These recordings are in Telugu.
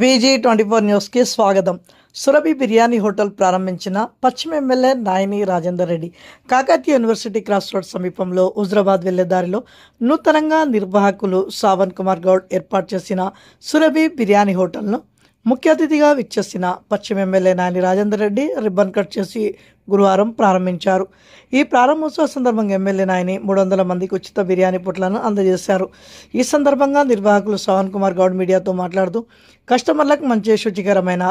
VG24 న్యూస్కి స్వాగతం. సురభి బిర్యానీ హోటల్ ప్రారంభించిన పశ్చిమ MLA Nayani Rajender Reddy Kakatiya university cross road సమీపంలో హుజరాబాద్ వెళ్లే దారిలో నూతనంగా నిర్వాహకులు శ్రావణ్ కుమార్ గౌడ్ ఏర్పాటు చేసిన సురభి బిర్యానీ హోటల్ను ముఖ్య అతిథిగా విచ్చేసిన పశ్చిమ MLA Nayani Rajender Reddy ribbon cut చేసి గురువారం ప్రారంభించారు. ఈ ప్రారంభోత్సవ సందర్భంగా ఎమ్మెల్యే నాయని 300 మందికి ఉచిత బిర్యానీ పొట్లను అందజేశారు. ఈ సందర్భంగా నిర్వాహకులు శ్రావణ్ కుమార్ గౌడ్ మీడియాతో మాట్లాడుతూ కస్టమర్లకు మంచి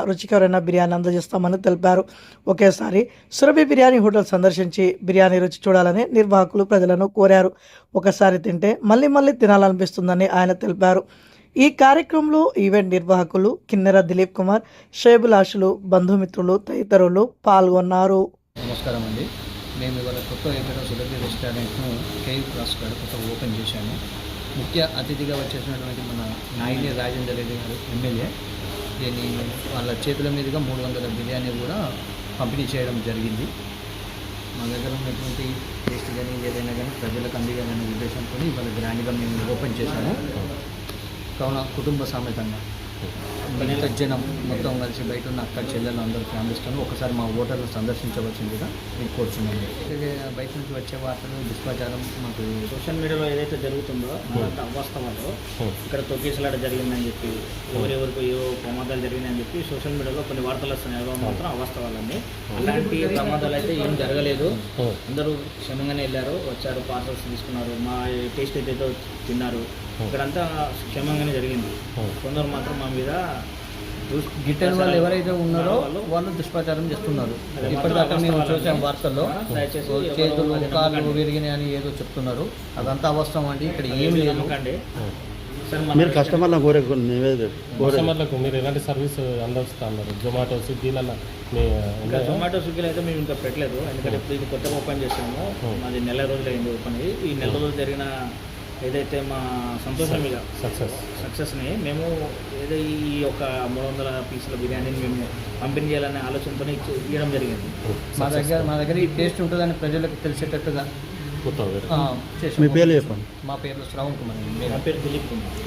రుచికరమైన బిర్యానీ అందజేస్తామని తెలిపారు. ఒకేసారి సురభి బిర్యానీ హోటల్ సందర్శించి బిర్యానీ రుచి చూడాలని నిర్వాహకులు ప్రజలను కోరారు. ఒకసారి తింటే మళ్ళీ మళ్ళీ తినాలనిపిస్తుందని ఆయన తెలిపారు. ఈ కార్యక్రమంలో ఈవెంట్ నిర్వాహకులు కిన్నెర దిలీప్ కుమార్, శ్రేయభిలాషులు, బంధుమిత్రులు తదితరులు పాల్గొన్నారు. నమస్కారం అండి. మేము ఇవాళ కొత్త ఏపీలో సురభి రెస్టారెంట్ను కేయూ క్రాస్ గారు కొత్తగా ఓపెన్ చేశాము. ముఖ్య అతిథిగా వచ్చేసినటువంటి మన నాయని రాజేందర్ రెడ్డి గారు ఎమ్మెల్యే దీన్ని వాళ్ళ చేతుల మీదుగా 300 బిర్యానీ కూడా పంపిణీ చేయడం జరిగింది. మా దగ్గర ఉన్నటువంటి టేస్ట్ కానీ ఏదైనా కానీ ప్రజలకు అందించాలనే ఉద్దేశంతో ఇవాళ గ్రాండ్గా మేము ఓపెన్ చేశాము. కావున కుటుంబ సమేతంగా మిగతా జనం మొత్తం కలిసి బయట ఉన్న అక్క చెల్లెలు అందరూ ఫ్యామిలీస్తో ఒకసారి మా హోటల్ను సందర్శించవలసిందిగా మేము కోరుతున్నాము. బయట నుంచి వచ్చే వార్తలు దుష్ప్రచారం మాకు సోషల్ మీడియాలో ఏదైతే జరుగుతుందో అదంతా అవాస్తవాలు, ఇక్కడ తొక్కేసలాట జరిగిందని చెప్పి ఎవరెవరికి ఏవో ప్రమాదాలు జరిగినాయని చెప్పి సోషల్ మీడియాలో కొన్ని వార్తలు వస్తున్నాయి. అవి మాత్రం అవాస్తవాలన్నీ. అలాంటి ప్రమాదాలు అయితే ఏం జరగలేదు. అందరూ క్షేమంగానే వెళ్ళారు, వచ్చారు, పార్సల్స్ తీసుకున్నారు, మా టేస్ట్ ఏదైతే తిన్నారు. ఇక్కడంతా క్షేమంగానే జరిగింది. కొందరు మాత్రం మా మీద గిట్టని వాళ్ళు ఎవరైతే ఉన్నారో వాళ్ళు దుష్ప్రచారం చేస్తున్నారు. ఇప్పటిదాకా మేము చూసాం వార్తల్లో చేతులు కాళ్ళు విరిగినాయి అని ఏదో చెప్తున్నారు. అదంతా అవసరం అండి. ఇక్కడ ఏమి లేదు. మీరు కస్టమర్లకు కస్టమర్లకు మీరు ఎలాంటి సర్వీస్ అందజేస్తున్నారు? జొమాటో, స్విగ్గీలలో ఇంకా జొమాటో, స్విగ్గీలో అయితే మేము ఇంకా పెట్టలేదు. ఎందుకంటే ఇప్పుడు ఇది కొత్తగా ఓపెన్ చేసాము. మాది నెల రోజులు అయింది ఓపెన్ అయ్యి. ఈ నెల రోజులు జరిగిన ఏదైతే మా సంతోషం మీద సక్సెస్ని మేము ఏదో ఈ యొక్క 300 పీసుల బిర్యానీని మేము పంపిణీ చేయాలనే ఆలోచనతో ఇవ్వడం జరిగింది. మా దగ్గర ఈ టేస్ట్ ఉంటుందని ప్రజలకు తెలిసేటట్టుగా మీ పేరు చెప్పండి. మా పేరు శ్రావణ్ కుమార్. నా పేరు దిలీప్ కుమార్.